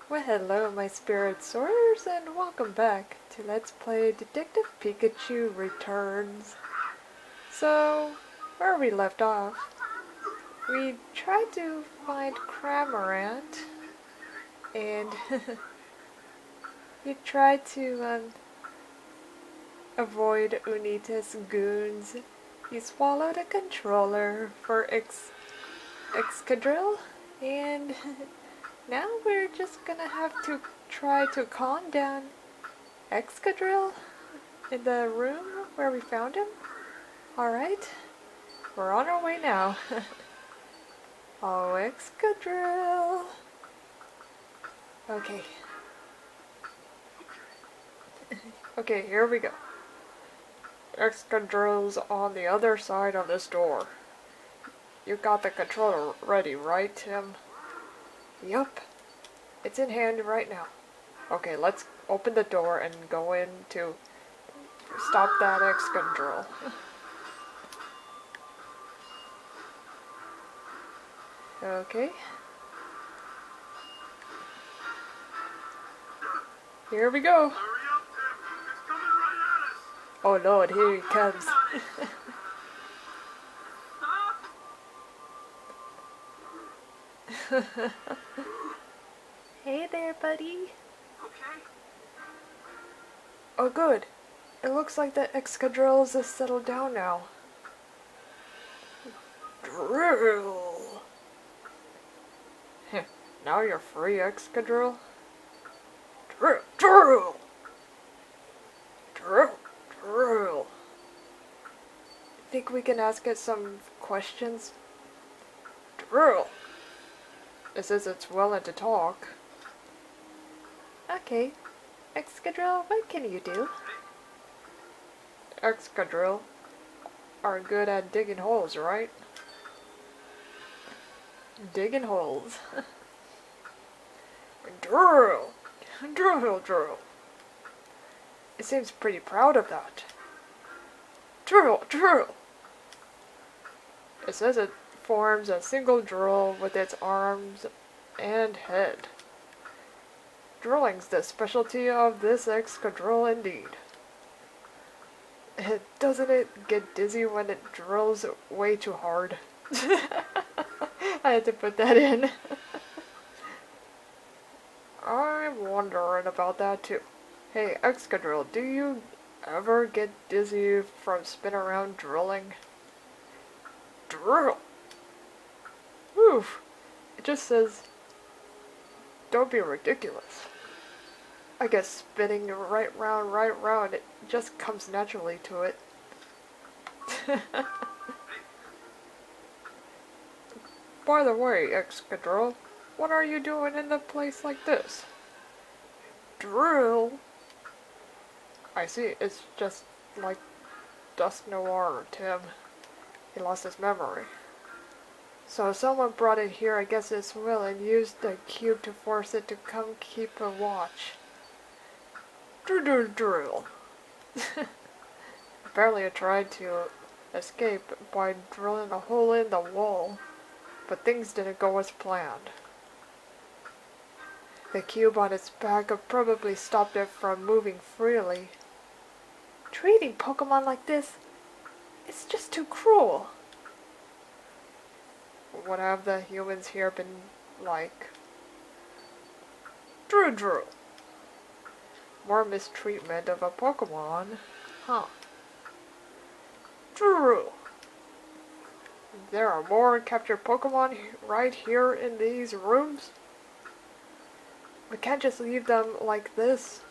Well, hello my spirit soarers, and welcome back to Let's Play Detective Pikachu Returns. So, where we left off, we tried to find Cramorant, and he tried to avoid Unitas goons. He swallowed a controller for Excadrill, and now we're just gonna have to try to calm down Excadrill in the room where we found him. Alright, we're on our way now. Oh, Excadrill. Okay. Okay, here we go. Excadrill's on the other side of this door. You got the controller ready, right, Tim? Yup. It's in hand right now. Okay, let's open the door and go in to stop that Excadrill. Okay. Here we go. Oh Lord, here he comes. Hey there, buddy. Okay. Oh good. It looks like the Excadrills has settled down now. Drill! Now you're free, Excadrill. Drill! Drill! Drill! Drill! Think we can ask it some questions? Drill! It says it's willing to talk. Okay. Excadrill, what can you do? Excadrill are good at digging holes, right? Digging holes. Drill! Drill, drill. It seems pretty proud of that. Drill, drill! It says it forms a single drill with its arms and head. Drilling's the specialty of this Excadrill indeed. Doesn't it get dizzy when it drills way too hard? I had to put that in. I'm wondering about that too. Hey, Excadrill, do you ever get dizzy from spinning around drilling? Drill! Oof! It just says, don't be ridiculous. I guess spinning right round, it just comes naturally to it. By the way, Excadrill, what are you doing in a place like this? Drill? I see, it's just like Dust Noir, Tim. He lost his memory. So someone brought it here, I guess it's Will, and used the cube to force it to come keep a watch. Drill. Apparently I tried to escape by drilling a hole in the wall, but things didn't go as planned. The cube on its back probably stopped it from moving freely. Treating Pokemon like this, it's just too cruel. What have the humans here been like? Drew. More mistreatment of a Pokemon? Huh. Drew. There are more captured Pokemon right here in these rooms? We can't just leave them like this.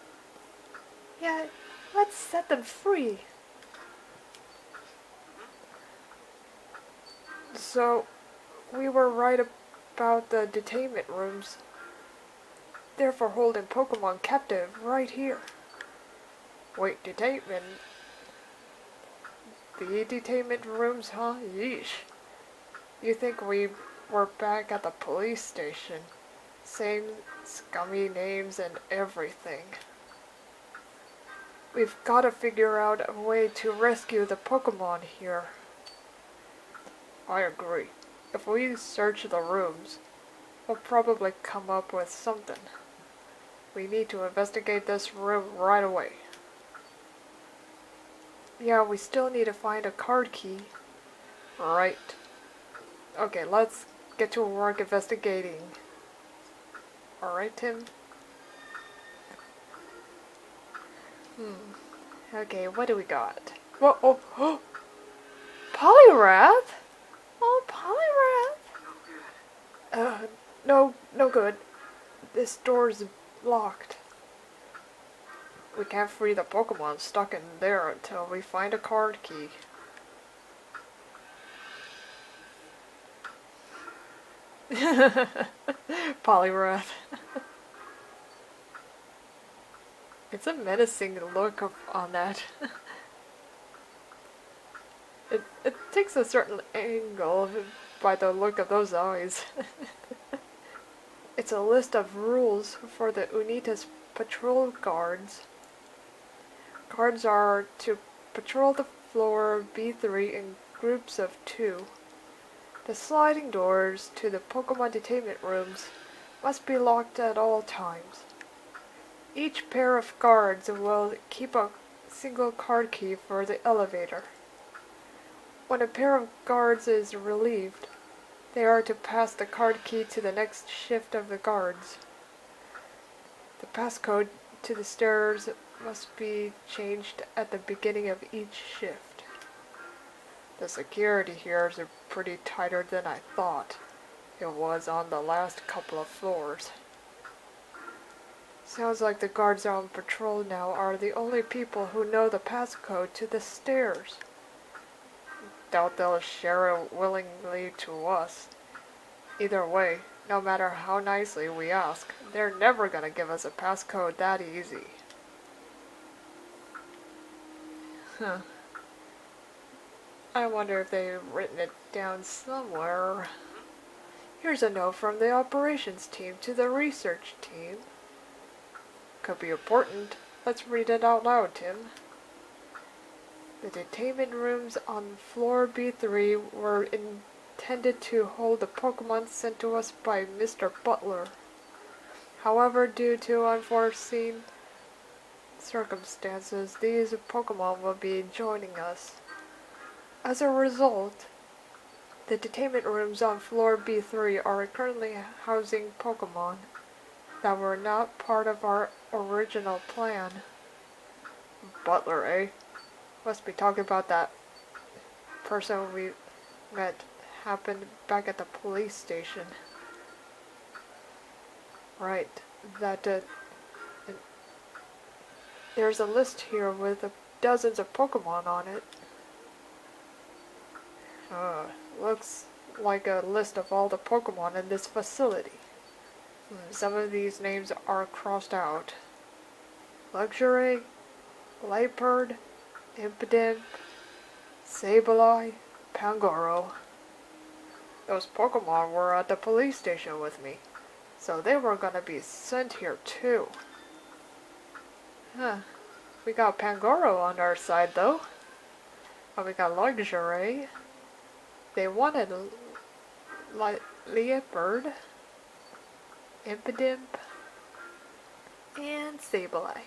Yeah, let's set them free. So, we were right about the detainment rooms. They're for holding Pokemon captive right here. Wait, detainment? The detainment rooms, huh? Yeesh. You think we were back at the police station? Same scummy names and everything. We've got to figure out a way to rescue the Pokemon here. I agree. If we search the rooms, will probably come up with something. We need to investigate this room right away. Yeah, we still need to find a card key. Right. Okay, let's get to work investigating. Alright, Tim? Okay, what do we got? Whoa, oh! Polyrath? Oh, Polyrath! No good. This door's locked. We can't free the Pokemon stuck in there until we find a card key. Polyrath. It's a menacing look on that. It takes a certain angle by the look of those eyes. It's a list of rules for the Unitas patrol guards. Guards are to patrol the floor B3 in groups of 2. The sliding doors to the Pokemon detainment rooms must be locked at all times. Each pair of guards will keep a single card key for the elevator. When a pair of guards is relieved, they are to pass the card key to the next shift of the guards. The passcode to the stairs must be changed at the beginning of each shift. The security here is pretty tighter than I thought it was on the last couple of floors. Sounds like the guards on patrol now are the only people who know the passcode to the stairs. Doubt they'll share it willingly to us. Either way, no matter how nicely we ask, they're never gonna give us a passcode that easy. Huh. I wonder if they've written it down somewhere. Here's a note from the operations team to the research team. Could be important. Let's read it out loud, Tim. The detainment rooms on floor B3 were intended to hold the Pokemon sent to us by Mr. Butler. However, due to unforeseen circumstances, these Pokemon will be joining us. As a result, the detainment rooms on floor B3 are currently housing Pokemon that were not part of our original plan. Butler, eh? Must be talking about that person we met happened back at the police station. Right, there's a list here with dozens of Pokemon on it. Looks like a list of all the Pokemon in this facility. Some of these names are crossed out. Luxury, Liepard, Impidimp, Sableye, Pangoro. Those Pokemon were at the police station with me, so they were gonna be sent here too. We got Pangoro on our side though. Oh, we got Luxury. They wanted Liepard, Impidimp, and Sableye.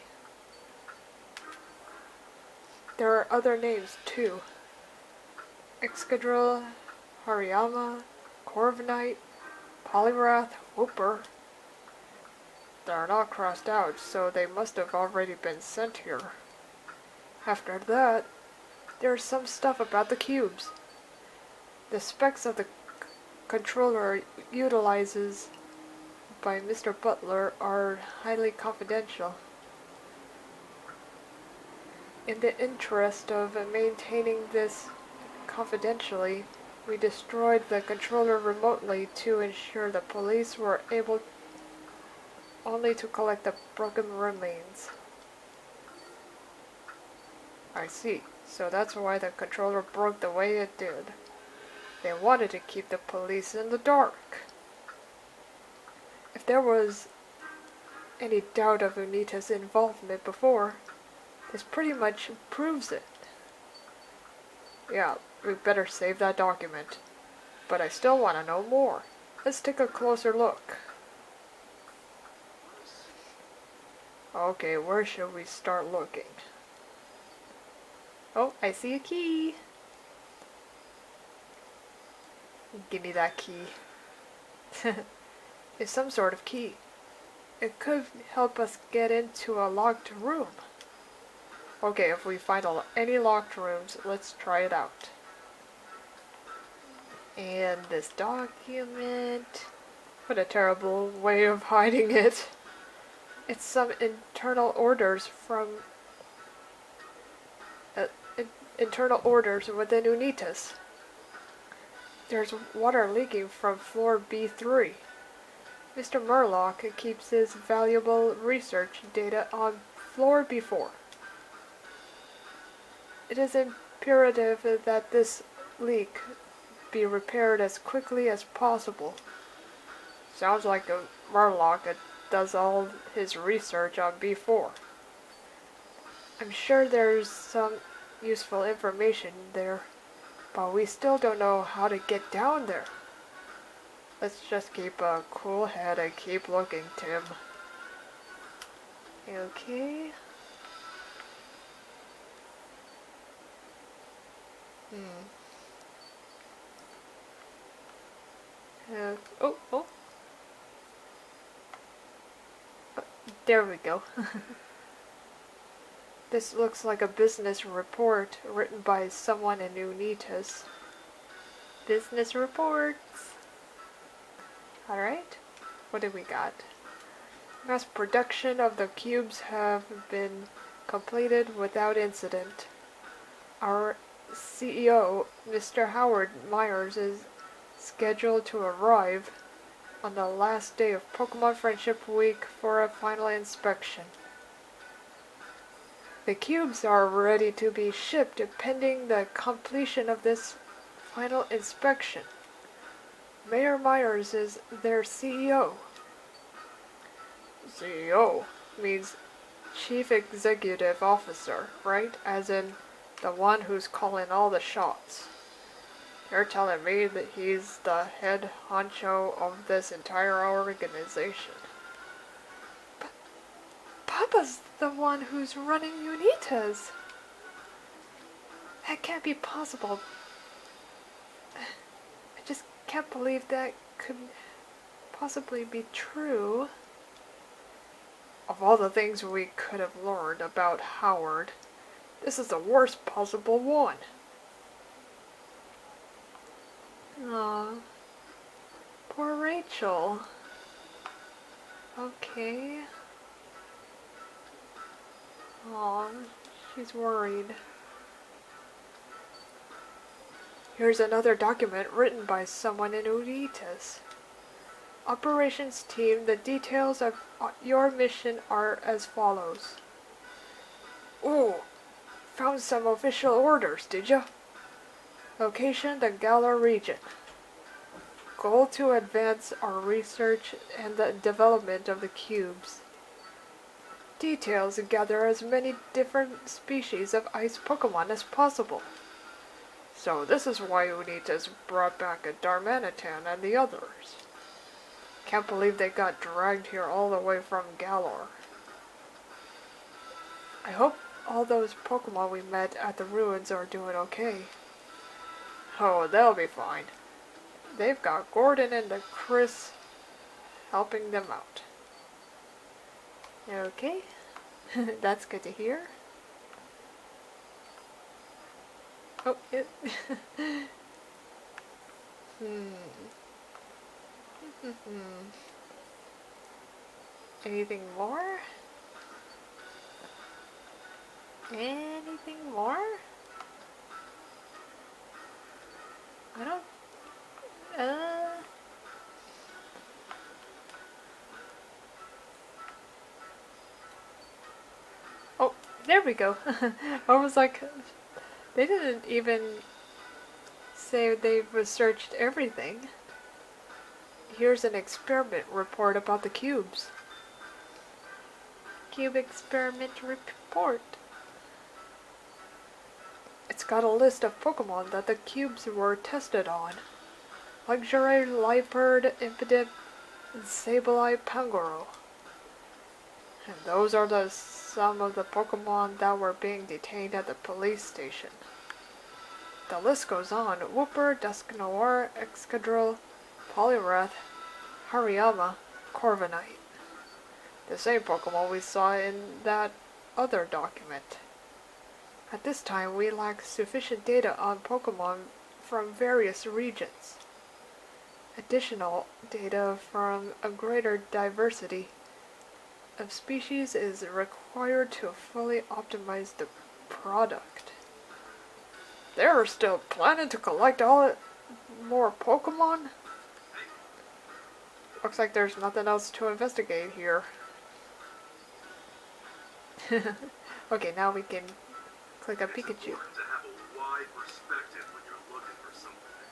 There are other names too. Excadrill, Hariyama, Corviknight, Poliwrath, Whooper. They're not crossed out, so they must have already been sent here. After that, there's some stuff about the cubes. The specs of the controller utilizes by Mr. Butler are highly confidential. In the interest of maintaining this confidentially, we destroyed the controller remotely to ensure the police were able only to collect the broken remains. I see. So that's why the controller broke the way it did. They wanted to keep the police in the dark. If there was any doubt of Unitas' involvement before, this pretty much proves it. Yeah, we better save that document. But I still want to know more. Let's take a closer look. Okay, where should we start looking? Oh, I see a key. Give me that key. It's some sort of key. It could help us get into a locked room. Okay, if we find any locked rooms, let's try it out. And this document... What a terrible way of hiding it. It's some internal orders from... internal orders within Unitas. There's water leaking from floor B3. Mr. Murlock keeps his valuable research data on floor B4. It is imperative that this leak be repaired as quickly as possible. Sounds like a Murlock does all his research on B4. I'm sure there's some useful information there, but we still don't know how to get down there. Let's just keep a cool head and keep looking, Tim. Okay. Oh. There we go. This looks like a business report written by someone in Unitas. Business reports. Alright, what do we got? Mass production of the cubes have been completed without incident. Our CEO, Mr. Howard Myers, is scheduled to arrive on the last day of Pokemon Friendship Week for a final inspection. The cubes are ready to be shipped pending the completion of this final inspection. Mayor Myers is their CEO. CEO means Chief Executive Officer, right? As in the one who's calling all the shots. You're telling me that he's the head honcho of this entire organization. But Papa's the one who's running Unitas. That can't be possible. I just can't believe that could possibly be true. Of all the things we could have learned about Howard, this is the worst possible one. Aw, poor Rachel. Okay. Aw, she's worried. Here's another document written by someone in Unitas. Operations team, the details of your mission are as follows. Ooh, found some official orders, did ya? Location, the Galar region. Goal to advance our research and the development of the cubes. Details, gather as many different species of ice Pokemon as possible. So this is why Unitas brought back a Darmanitan and the others. Can't believe they got dragged here all the way from Galar. I hope all those Pokemon we met at the ruins are doing okay. Oh, they'll be fine. They've got Gordon and the Chris helping them out. Okay, that's good to hear. Oh, it. Anything more? Anything more? I don't... Oh, there we go. I was like... They didn't even say they've researched everything. Here's an experiment report about the cubes. Cube experiment report. It's got a list of Pokemon that the cubes were tested on. Luxury Leopard Impidip and Sableye Pangoro. And those are some of the Pokemon that were being detained at the police station. The list goes on. Wooper, Dusknoir, Excadrill, Poliwrath, Hariyama, Corviknight. The same Pokemon we saw in that other document. At this time, we lack sufficient data on Pokemon from various regions. Additional data from a greater diversity of species is required to fully optimize the product. They're still planning to collect more Pokemon? Looks like there's nothing else to investigate here. Okay, now we can click a Pikachu. It's important to have a wide perspective when you're looking for something.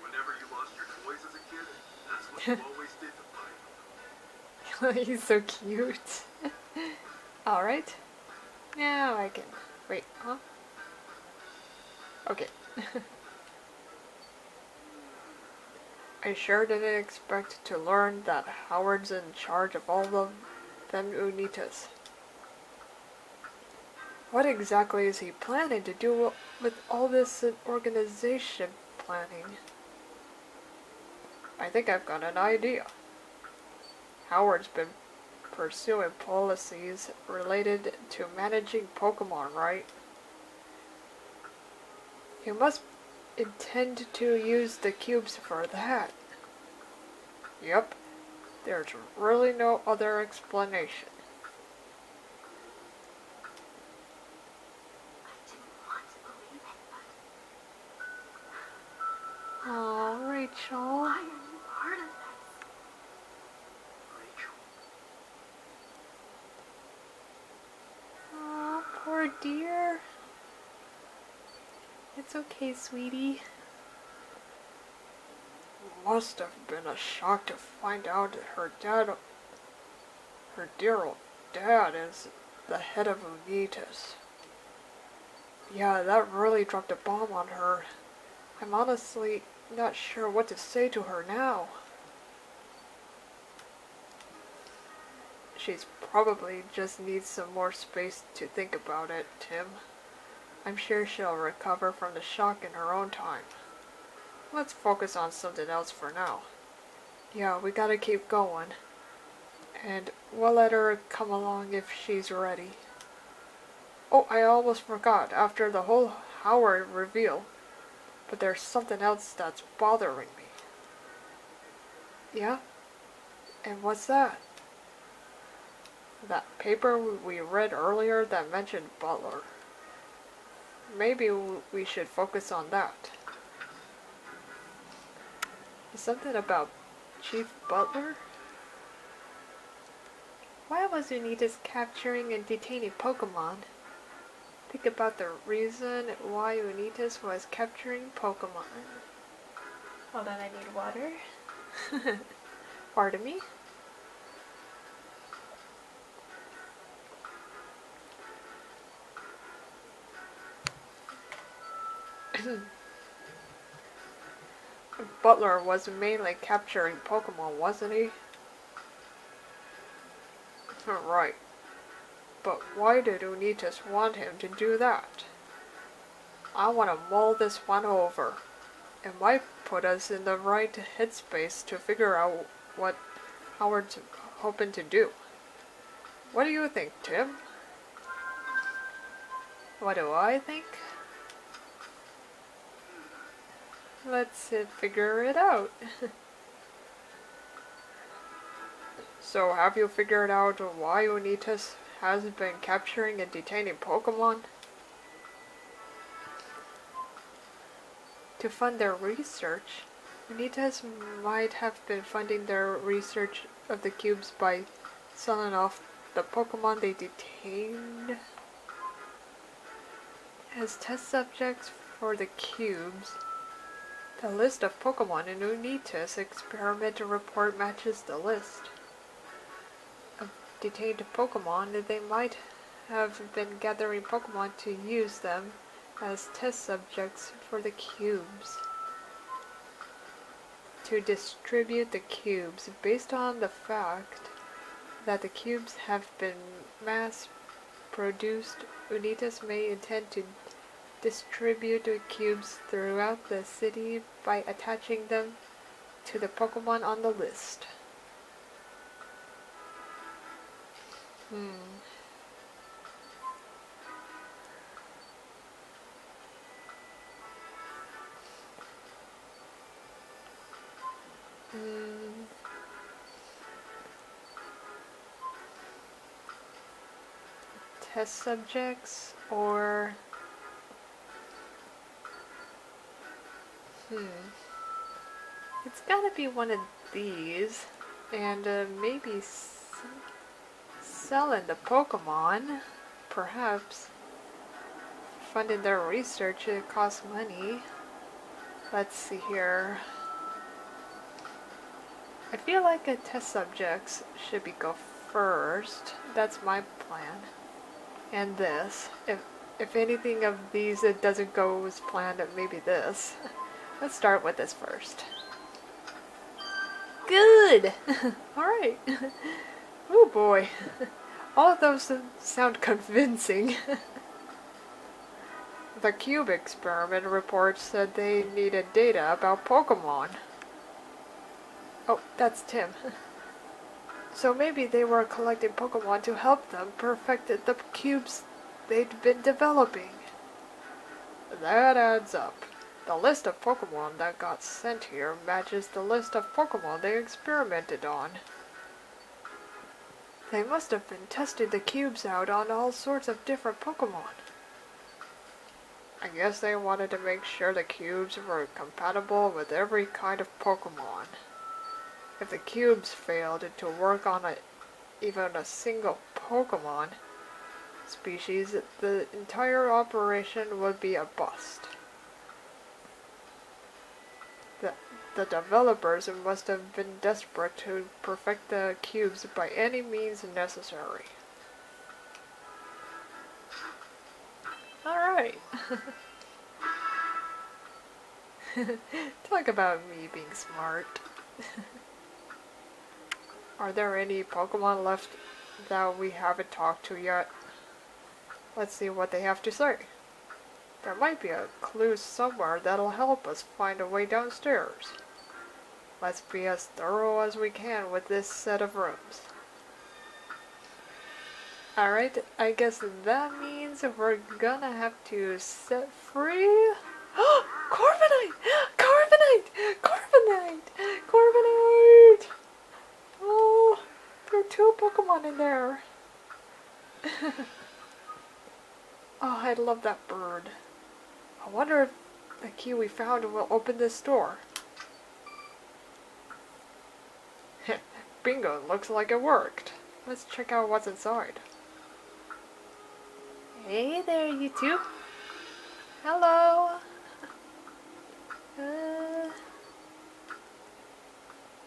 Whenever you lost your toys as a kid, that's what you always did to find them. He's so cute. Alright. Now I can... Wait, huh? Okay. I sure didn't expect to learn that Howard's in charge of all of them Unitas. What exactly is he planning to do with all this organization planning? I think I've got an idea. Howard's been pursuing policies related to managing Pokemon, right? He must intend to use the cubes for that. Yep, there's really no other explanation. Oh, Rachel. Why are you part of this? Rachel. Oh, poor dear. It's okay, sweetie. Must have been a shock to find out that her dear old dad, is the head of Unitas. Yeah, that really dropped a bomb on her. I'm honestly not sure what to say to her now. She's probably just needs some more space to think about it, Tim. I'm sure she'll recover from the shock in her own time. Let's focus on something else for now. Yeah, we gotta keep going. And we'll let her come along if she's ready. Oh, I almost forgot after the whole Howard reveal. But there's something else that's bothering me. Yeah? And what's that? That paper we read earlier that mentioned Butler. Maybe we should focus on that. Something about Chief Butler? Why was Unitas capturing and detaining Pokemon? Think about the reason why Unitas was capturing Pokemon. Hold on, I need water. Pardon me? Butler was mainly capturing Pokemon, wasn't he? Right. But why did Unitas want him to do that? I want to mull this one over. It might put us in the right headspace to figure out what Howard's hoping to do. What do you think, Tim? What do I think? Let's figure it out. So, have you figured out why Unitas has been capturing and detaining Pokemon? To fund their research. Unitas might have been funding their research of the cubes by selling off the Pokemon they detained as test subjects for the cubes. The list of Pokemon in Unitas experiment report matches the list of detained Pokemon. They might have been gathering Pokemon to use them as test subjects for the cubes. to distribute the cubes based on the fact that the cubes have been mass-produced. Unitas may intend to distribute the cubes throughout the city by attaching them to the Pokemon on the list. Test subjects or it's gotta be one of these, and maybe selling the Pokemon, perhaps. Funding their research, it costs money. Let's see here. I feel like test subjects should go first. That's my plan. And this. If anything of these it doesn't go as planned, maybe this. Let's start with this first. Good! Alright. Oh boy. All of those sound convincing. The Cube experiment report said they needed data about Pokemon. Oh, that's Tim. So maybe they were collecting Pokemon to help them perfect the cubes they'd been developing. That adds up. The list of Pokemon that got sent here matches the list of Pokemon they experimented on. They must have been testing the cubes out on all sorts of different Pokemon. I guess they wanted to make sure the cubes were compatible with every kind of Pokemon. If the cubes failed to work on even a single Pokemon species, the entire operation would be a bust. The developers must have been desperate to perfect the cubes by any means necessary. Alright. Talk about me being smart. Are there any Pokemon left that we haven't talked to yet? Let's see what they have to say. There might be a clue somewhere that'll help us find a way downstairs. Let's be as thorough as we can with this set of rooms. Alright, I guess that means we're gonna have to set free... Corviknight! Corviknight! Corviknight! Corviknight! Oh, there are 2 Pokemon in there. Oh, I love that bird. I wonder if the key we found will open this door. Bingo, looks like it worked. Let's check out what's inside. Hey there, you two. Hello.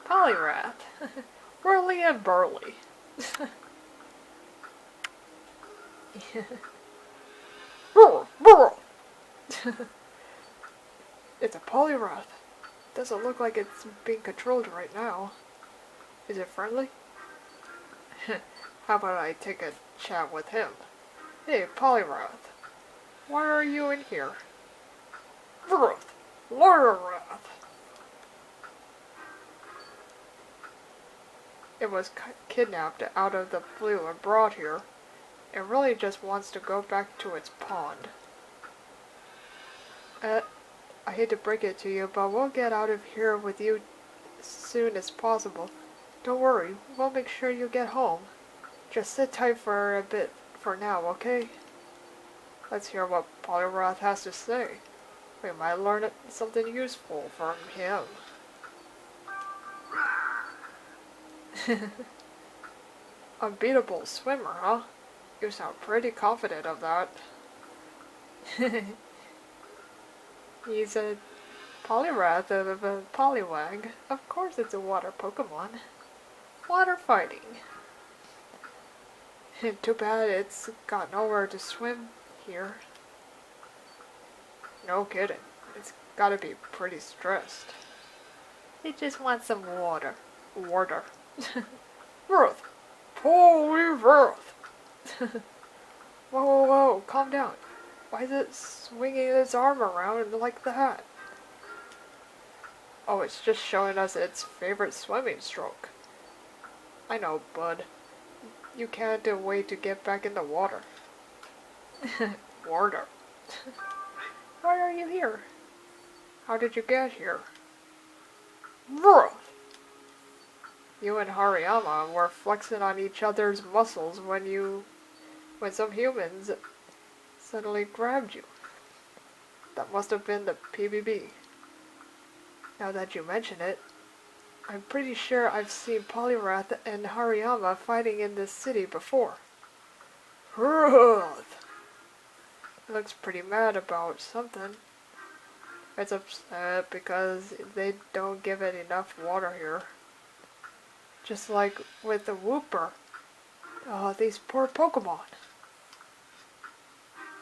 Poliwrath. Whirly and Burly. It's a Poliwrath. Doesn't look like it's being controlled right now. Is it friendly? How about I take a chat with him? Hey, Poliwrath. Why are you in here? Poliwrath. It was kidnapped out of the blue and brought here. It really just wants to go back to its pond. I hate to break it to you, but we'll get out of here with you as soon as possible. Don't worry, we'll make sure you get home. Just sit tight for a bit for now, okay? Let's hear what Poliwrath has to say. We might learn something useful from him. Unbeatable swimmer, huh? You sound pretty confident of that. He's a Poliwrath of a Poliwag. Of course it's a water Pokemon. Water fighting. Too bad it's got nowhere to swim here. No kidding. It's gotta be pretty stressed. They just want some water. Water. Ruth! Holy Ruth! Whoa, whoa, whoa, calm down. Why is it swinging its arm around like that? Oh, it's just showing us its favorite swimming stroke. I know, bud. You can't wait to get back in the water. Water. Why are you here? How did you get here? Ruth! You and Hariyama were flexing on each other's muscles when some humans suddenly grabbed you. That must have been the PBB. Now that you mention it, I'm pretty sure I've seen Polyrath and Hariyama fighting in this city before. Ruth! Looks pretty mad about something. It's upset because they don't give it enough water here. Just like with the Wooper. Oh, these poor Pokemon.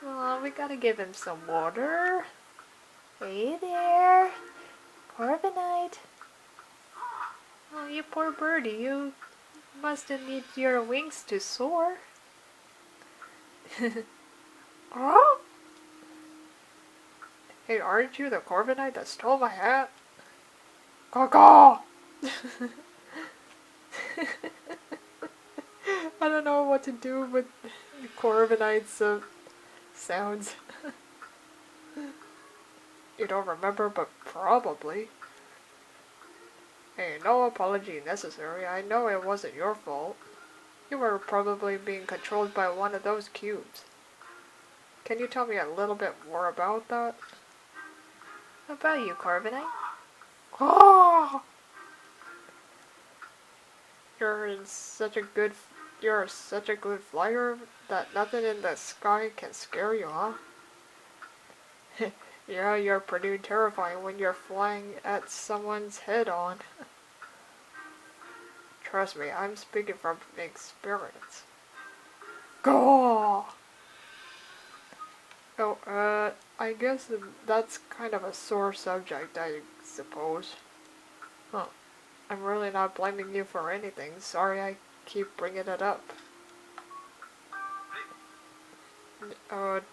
Oh, we gotta give him some water. Hey there, Corviknight. Oh, you poor birdie, you must need your wings to soar. Oh? Hey, aren't you the Corviknight that stole my hat? Caw-caw! I don't know what to do with Corviknight's sounds. You don't remember, but probably. Hey, no apology necessary. I know it wasn't your fault. You were probably being controlled by one of those cubes. Can you tell me a little bit more about that? About you, Corviknight? Oh! You're such a good flyer that nothing in the sky can scare you, huh? Yeah, you're pretty terrifying when you're flying at someone's head on. Trust me, I'm speaking from experience. Go! Oh, I guess that's kind of a sore subject, I suppose. Huh. I'm really not blaming you for anything. Sorry I keep bringing it up.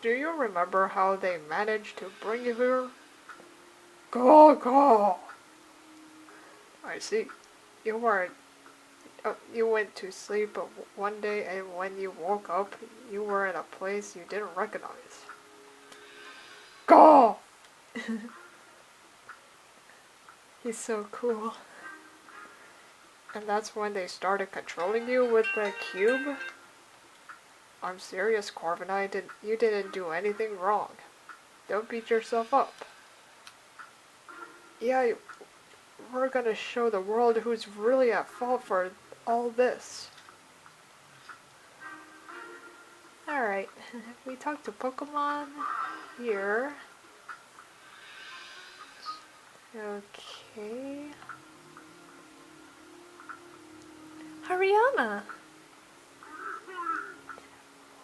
Do you remember how they managed to bring you here? Go, go! I see. You weren't... you went to sleep one day and when you woke up, you were in a place you didn't recognize. Go! He's so cool. And that's when they started controlling you with the cube? I'm serious, Corviknight. You didn't do anything wrong. Don't beat yourself up. Yeah, we're gonna show the world who's really at fault for all this. Alright, we talked to Pokemon here. Okay. Hariyama!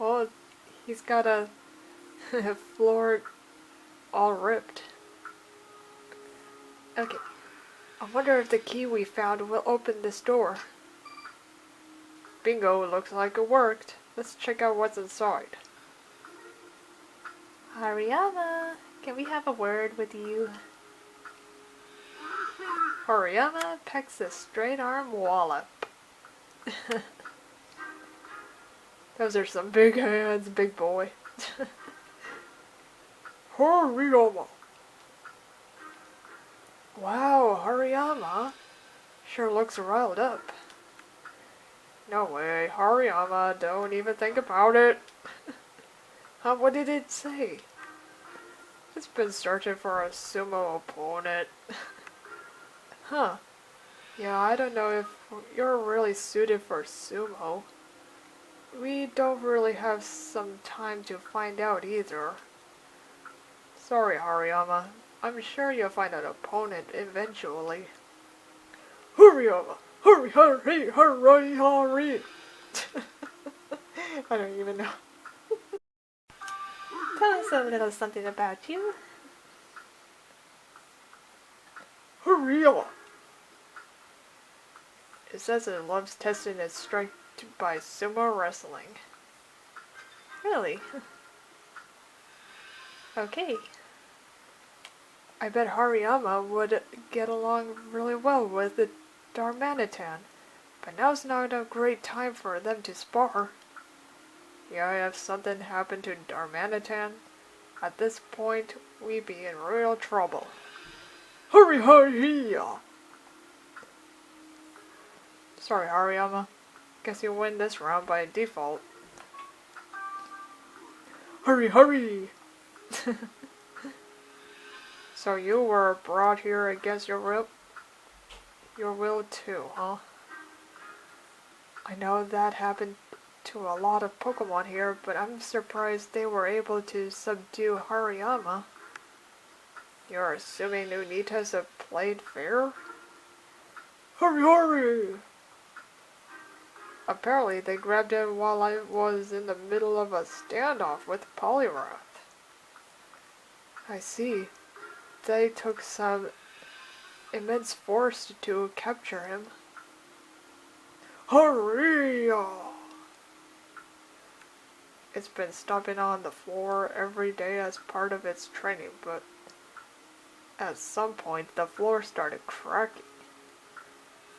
Oh, he's got a floor all ripped. Okay. I wonder if the key we found will open this door. Bingo, looks like it worked. Let's check out what's inside. Hariyama, can we have a word with you? Hariyama pecks a straight arm wallop. Those are some big hands, big boy. Hariyama. Wow, Hariyama sure looks riled up. No way, Hariyama, don't even think about it. What did it say? It's been searching for a sumo opponent. Huh. Yeah, I don't know if you're really suited for sumo. We don't really have some time to find out either. Sorry, Hariyama. I'm sure you'll find an opponent eventually. Hariyama! Hurry, hurry, hurry, hurry! I don't even know. Tell us a little something about you. Hariyama! It says it loves testing its strength by sumo wrestling. Really? Okay. I bet Hariyama would get along really well with the Darmanitan, but now's not a great time for them to spar. Yeah, if something happened to Darmanitan, at this point we'd be in real trouble. Hurry, hurry! Sorry, Hariyama. Guess you win this round by default. Hurry, hurry! So you were brought here against your will too, huh? I know that happened to a lot of Pokemon here, but I'm surprised they were able to subdue Hariyama. You're assuming Unitas have played fair? Hurry, hurry! Apparently they grabbed him while I was in the middle of a standoff with Poliwrath. I see. They took some immense force to capture him. Hurry! It's been stomping on the floor every day as part of its training, but at some point the floor started cracking.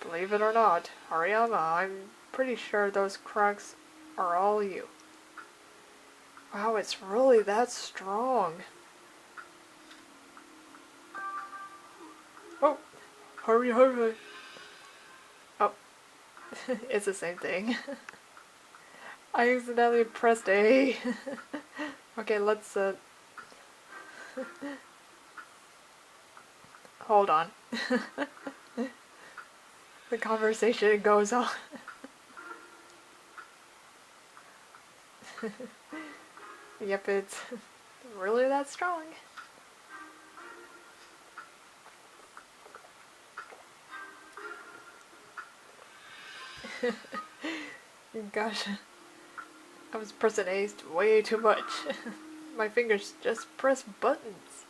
Believe it or not, Hariyama, I'm pretty sure those cracks are all you. Wow, it's really that strong. Oh, hurry, hurry. Oh, it's the same thing. I accidentally pressed A. Okay, let's hold on. The conversation goes on. Yep, it's really that strong. Gosh, I was pressing A way too much. My fingers just press buttons.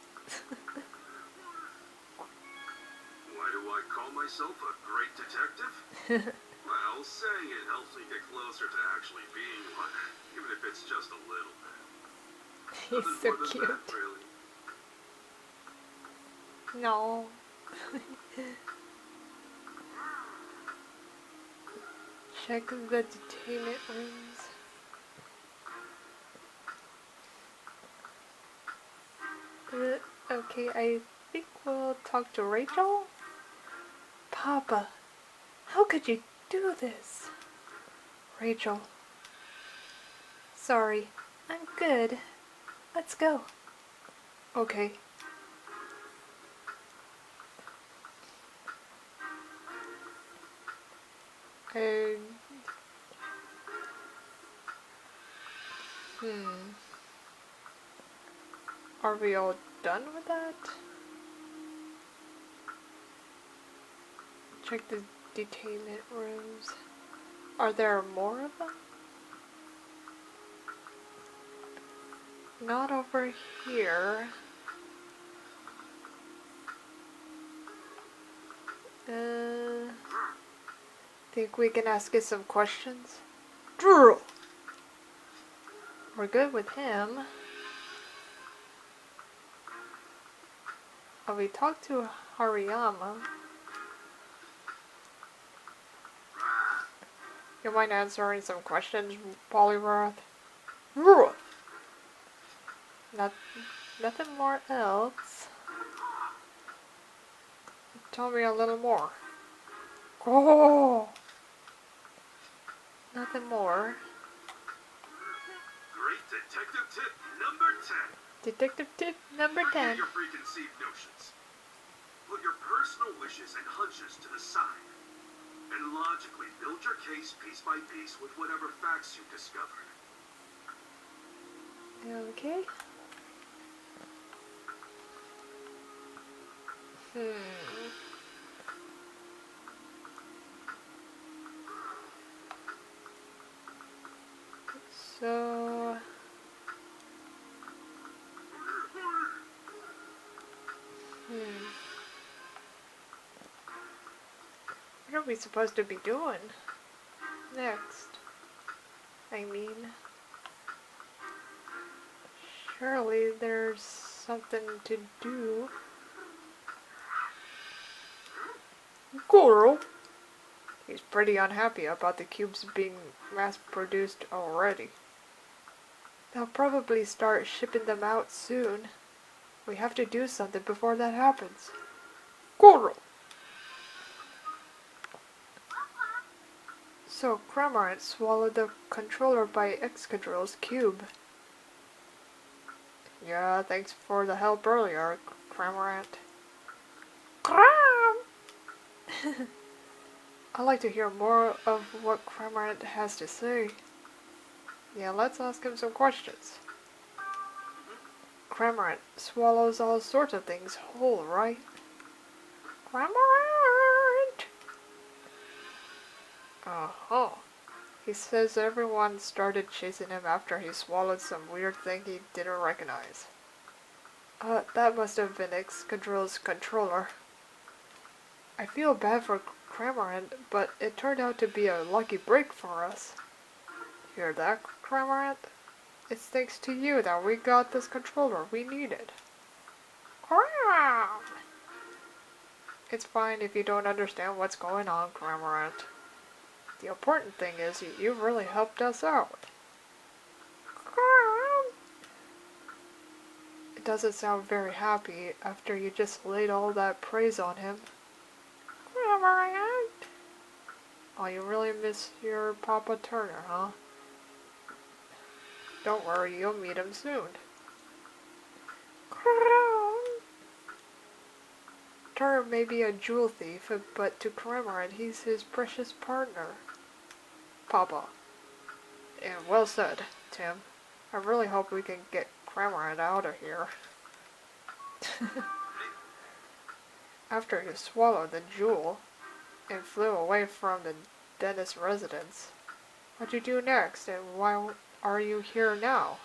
Why do I call myself a great detective? Well, saying it helps me get closer to actually being one, even if it's just a little bit. He's Nothing so more than cute. that, really. No. Check the detainment rooms. Okay, I think we'll talk to Rachel. Papa, how could you do this? Rachel. Sorry, I'm good. Let's go. Okay. Are we all done with that? Check the detainment rooms. Are there more of them? Not over here. Think we can ask it some questions? Drew! We're good with him. We talked to Hariyama. You mind answering some questions, Poliwrath? Nothing more else. Tell me a little more. Oh! Nothing more. Great detective tip number 10. Detective tip number 10. Forget your preconceived notions. Put your personal wishes and hunches to the side, and logically build your case piece by piece with whatever facts you've discovered. Okay. So... What are we supposed to be doing next? I mean, surely there's something to do. Coral! He's pretty unhappy about the cubes being mass-produced already. They'll probably start shipping them out soon. We have to do something before that happens. Coral! So Cramorant swallowed the controller by Excadrill's cube. Yeah, thanks for the help earlier, Cramorant. Cram! I'd like to hear more of what Cramorant has to say. Yeah, let's ask him some questions. Cramorant swallows all sorts of things whole, right? Cramorant! Uh-huh. He says everyone started chasing him after he swallowed some weird thing he didn't recognize. That must have been Excadrill's controller. I feel bad for Cramorant, but it turned out to be a lucky break for us. Hear that, Cramorant? It's thanks to you that we got this controller we needed. Cram! It's fine if you don't understand what's going on, Cramorant. The important thing is you really helped us out. Cram! It doesn't sound very happy after you just laid all that praise on him. Cramorant! Oh, you really miss your Papa Turner, huh? Don't worry, you'll meet him soon. Turner may be a jewel thief, but to Cramorant, he's his precious partner. Papa. And well said, Tim. I really hope we can get Cramorant out of here. After he swallowed the jewel and flew away from the dentist residence, what'd you do next, and why are you here now?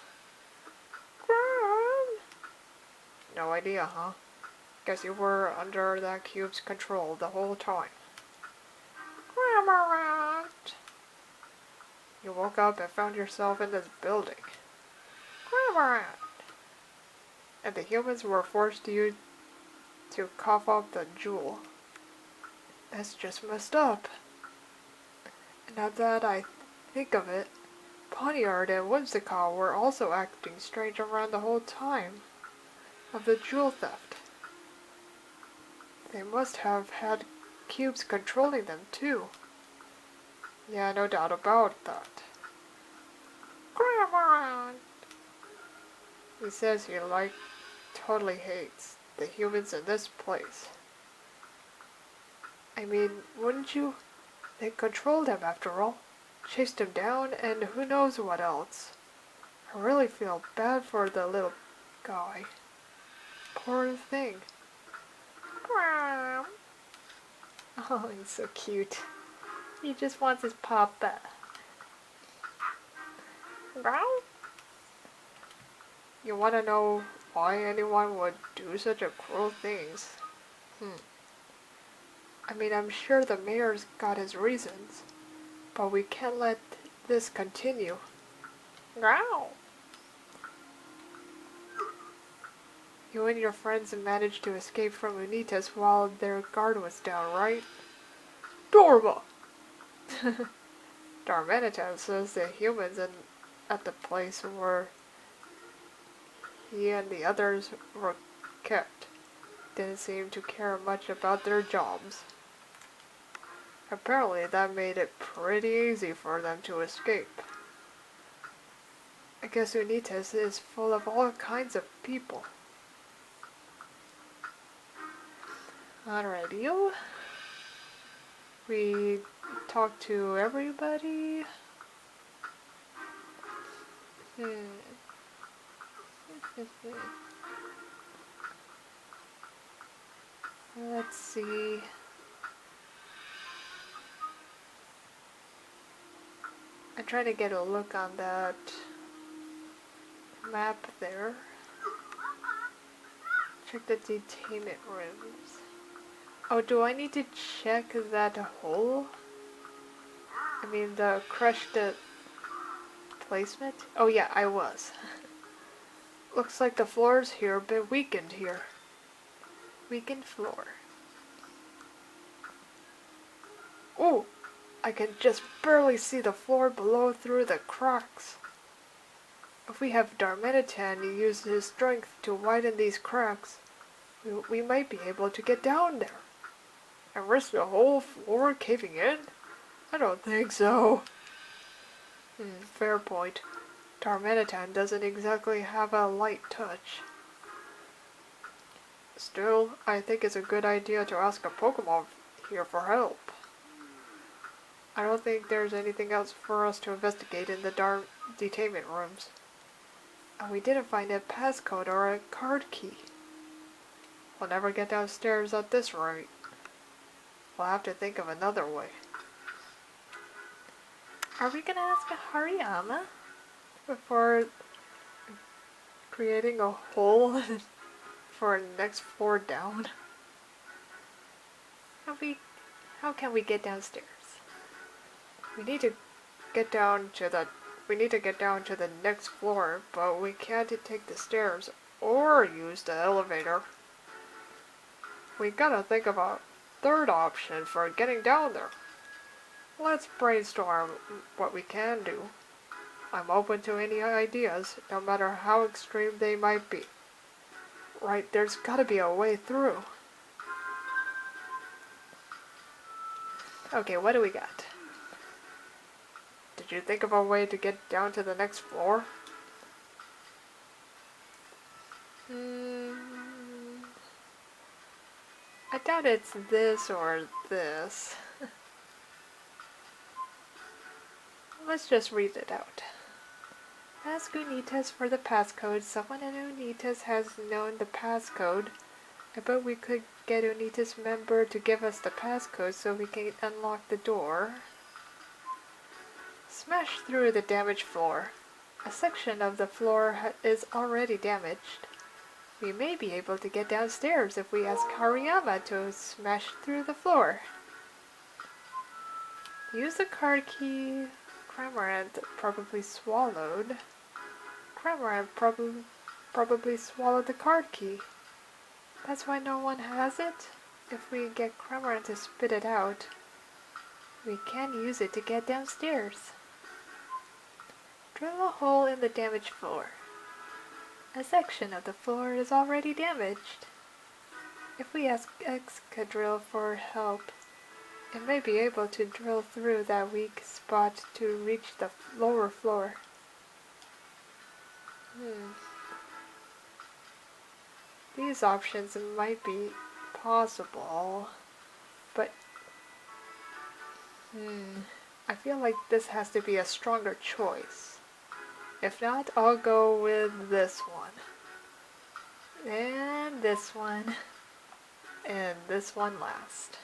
No idea, huh? Guess you were under that cube's control the whole time. Cramorant! You woke up and found yourself in this building. Cramorant! And the humans were forced you to cough up the jewel. That's just messed up. Now that I think of it, Poniard and Whimsicott were also acting strange around the whole time of the jewel theft. They must have had cubes controlling them too. Yeah, no doubt about that. Cramorant! He says he totally hates the humans in this place. I mean, wouldn't you? They controlled him after all. Chased him down and who knows what else. I really feel bad for the little guy. Poor thing. Oh, he's so cute. He just wants his papa. You want to know why anyone would do such a cruel things? I mean, I'm sure the mayor's got his reasons, but we can't let this continue. You and your friends managed to escape from Unitas while their guard was down, right? Dorma! Darmanitan says the humans at the place where he and the others were kept didn't seem to care much about their jobs. Apparently that made it pretty easy for them to escape. I guess Unitas is full of all kinds of people. Alrighty. We talked to everybody. Let's see. I'm trying to get a look on that map there. Check the detainment rooms. Oh, do I need to check that hole? I mean, the crushed placement? Oh yeah, I was. Looks like the floors here are a bit weakened here. Weakened floor. Oh, I can just barely see the floor below through the cracks. If we have Darmanitan use his strength to widen these cracks, we might be able to get down there. And risk the whole floor caving in? I don't think so. Fair point. Darmanitan doesn't exactly have a light touch. Still, I think it's a good idea to ask a Pokemon here for help. I don't think there's anything else for us to investigate in the detainment rooms. And we didn't find a passcode or a card key. We'll never get downstairs at this rate. We'll have to think of another way. Are we gonna ask a Hariyama before creating a hole for our next floor down? How can we get downstairs? We need to get down to the next floor, but we can't take the stairs or use the elevator. We gotta think of a third option for getting down there. Let's brainstorm what we can do. I'm open to any ideas, no matter how extreme they might be. Right, there's gotta be a way through. Okay, what do we got? Did you think of a way to get down to the next floor? I doubt it's this or this. Let's just read it out. Ask Unitas for the passcode. Someone in Unitas has known the passcode. I bet we could get Unitas member to give us the passcode so we can unlock the door. Smash through the damaged floor. A section of the floor is already damaged. We may be able to get downstairs if we ask Hariyama to smash through the floor. Use the card key. Cramorant probably swallowed. Cramorant probably swallowed the card key. That's why no one has it? If we get Cramorant to spit it out, we can use it to get downstairs. Drill a hole in the damaged floor. A section of the floor is already damaged. If we ask Excadrill for help, it may be able to drill through that weak spot to reach the lower floor. These options might be possible, but I feel like this has to be a stronger choice. If not, I'll go with this one. And this one. And this one last.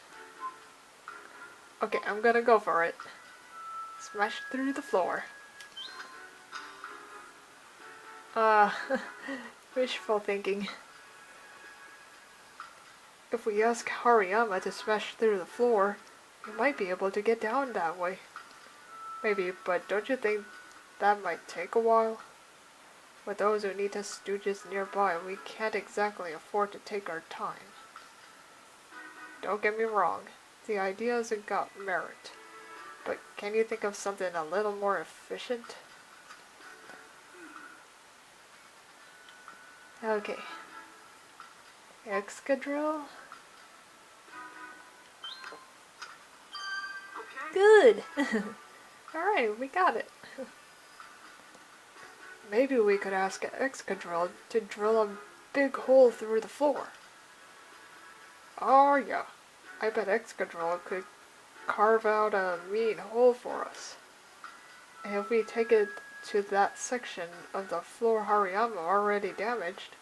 Okay, I'm gonna go for it. Smash through the floor. Wishful thinking. If we ask Hariyama to smash through the floor, we might be able to get down that way. Maybe, but don't you think that might take a while? With those Unitas stooges nearby, we can't exactly afford to take our time. Don't get me wrong, the ideas have got merit. But can you think of something a little more efficient? Okay. Excadrill? Good! Alright, we got it. Maybe we could ask Excadrill to drill a big hole through the floor. Oh yeah, I bet Excadrill could carve out a mean hole for us. And if we take it to that section of the floor Hariyama already damaged,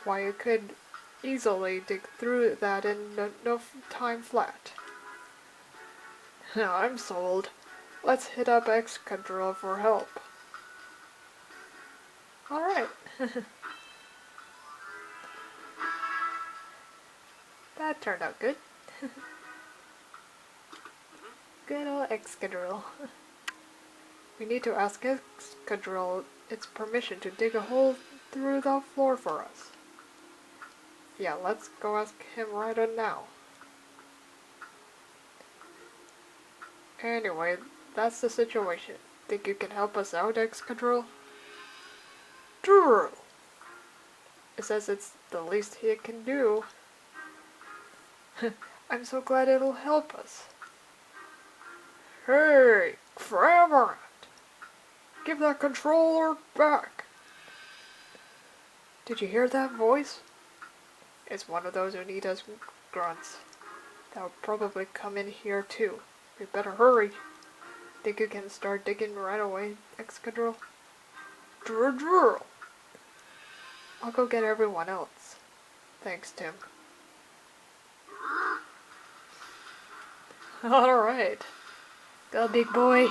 why it could easily dig through that in no time flat. Now I'm sold. Let's hit up Excadrill for help. Alright. That turned out good. Good old Excadrill. We need to ask Excadrill its permission to dig a hole through the floor for us. Yeah, let's go ask him right on now. Anyway, that's the situation. Think you can help us out, Excadrill? Drew! It says it's the least he can do. I'm so glad it'll help us. Hey, Cramorant! Give that controller back! Did you hear that voice? It's one of those Unitas grunts. That'll probably come in here too. We better hurry. Think you can start digging right away, Excadrill? Drew! I'll go get everyone else. Thanks, Tim. Alright. Go, big boy.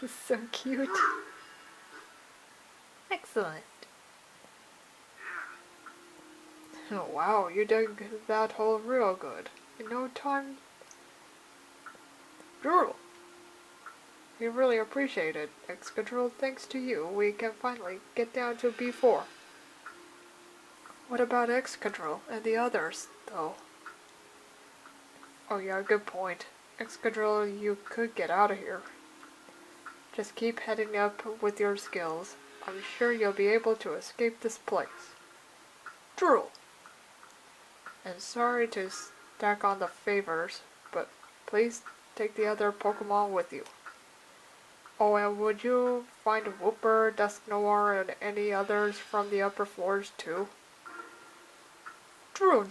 He's so cute. Excellent. Oh, wow, you dug that hole real good. In no time. Drew! We really appreciate it, Excadrill. Thanks to you, we can finally get down to B4. What about Excadrill and the others, though? Oh yeah, good point. Excadrill, you could get out of here. Just keep heading up with your skills. I'm sure you'll be able to escape this place. Drew! And sorry to stack on the favors, but please take the other Pokemon with you. Oh, and would you find Wooper, Dusknoir, and any others from the upper floors too? Drew.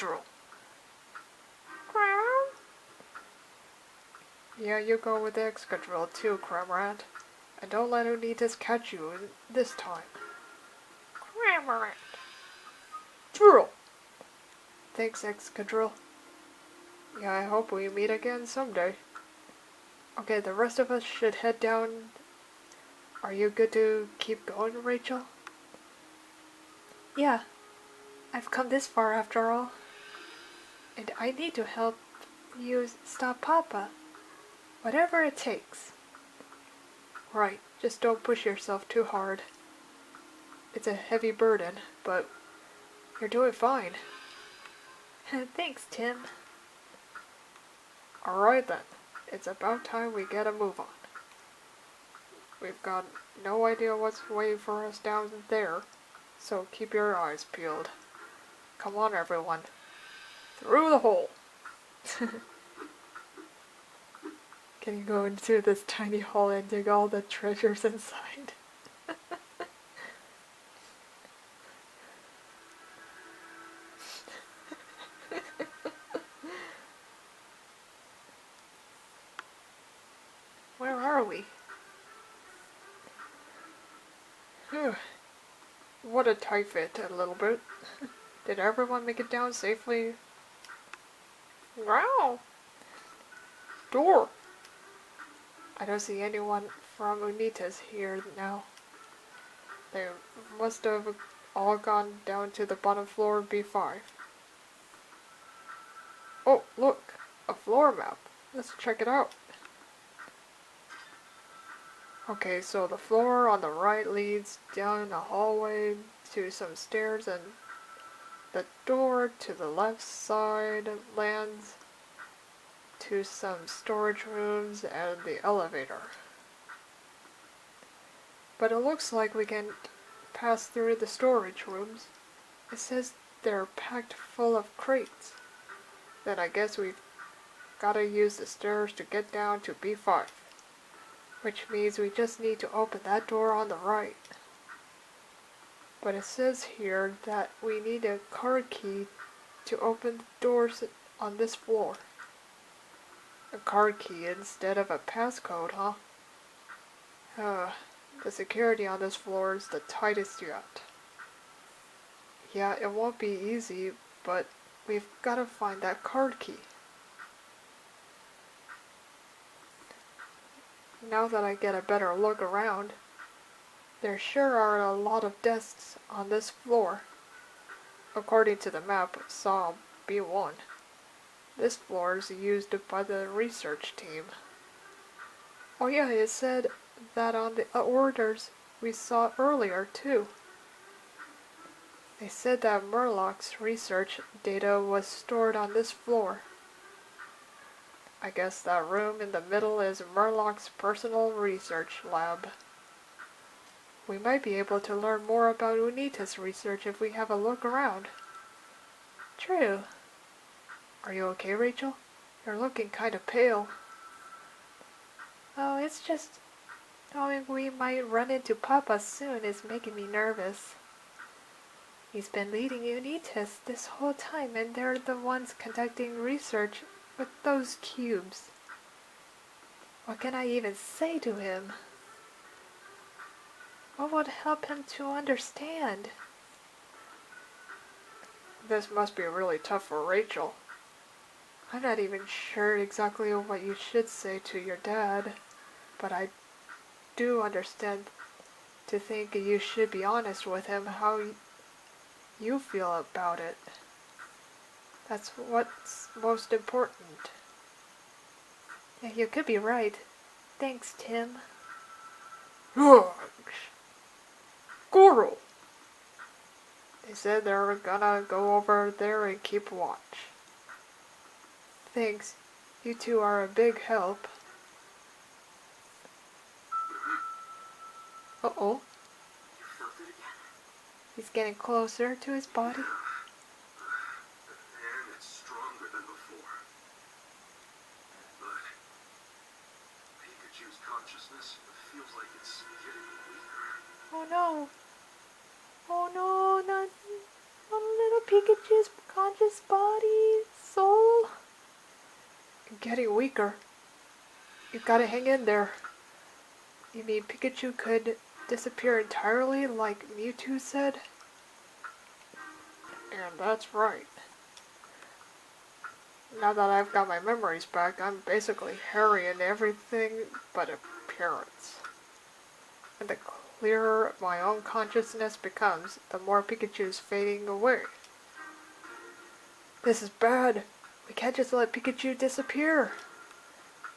Yeah, you go with the Excadrill too, Cramorant. And don't let Unitas catch you this time. Cramorant. Drew. Thanks, Excadrill. Yeah, I hope we meet again someday. Okay, the rest of us should head down. Are you good to keep going, Rachel? Yeah. I've come this far after all. And I need to help you stop Papa. Whatever it takes. Right, just don't push yourself too hard. It's a heavy burden, but you're doing fine. Thanks, Tim. Alright then. It's about time we get a move on. We've got no idea what's waiting for us down there, so keep your eyes peeled. Come on, everyone. Through the hole! Can you go into this tiny hole and dig all the treasures inside? Where are we? Phew. What a tight fit, a little bit. Did everyone make it down safely? Wow! Door! I don't see anyone from Unitas here now. They must have all gone down to the bottom floor of B5. Oh, look! A floor map. Let's check it out. Okay, so the floor on the right leads down a hallway to some stairs, and the door to the left side lands to some storage rooms and the elevator. But it looks like we can pass through the storage rooms. It says they're packed full of crates. Then I guess we've gotta use the stairs to get down to B5. Which means we just need to open that door on the right. But it says here that we need a card key to open the doors on this floor. A card key instead of a passcode, huh? The security on this floor is the tightest yet. Yeah, it won't be easy, but we've gotta find that card key. Now that I get a better look around, there sure are a lot of desks on this floor. according to the map, saw B1. This floor is used by the research team. Oh yeah, it said that on the orders we saw earlier too. They said that Murloc's research data was stored on this floor. I guess that room in the middle is Murloc's personal research lab. We might be able to learn more about Unitas research if we have a look around. True. Are you okay, Rachel? You're looking kind of pale. Oh, it's just knowing we might run into Papa soon is making me nervous. He's been leading Unitas this whole time, and they're the ones conducting research with those cubes. What can I even say to him? What would help him to understand? This must be really tough for Rachel. I'm not even sure exactly what you should say to your dad, but I do understand to think you should be honest with him how you feel about it. That's what's most important. Yeah, you could be right. Thanks, Tim. Goro! They said they were gonna go over there and keep watch. Thanks. You two are a big help. Uh-oh. You felt it again? He's getting closer to his body. And it's stronger than before. But Pikachu's consciousness feels like it's getting weaker. Oh no. Oh no, not little Pikachu's conscious body, soul. Getting weaker. You gotta hang in there. You mean Pikachu could disappear entirely like Mewtwo said? And that's right. Now that I've got my memories back, I'm basically hairy in everything but appearance. And the clearer my own consciousness becomes, the more Pikachu's fading away. This is bad. We can't just let Pikachu disappear.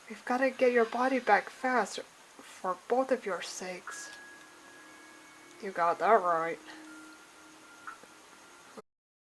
We've got to get your body back fast, for both of your sakes. You got that right.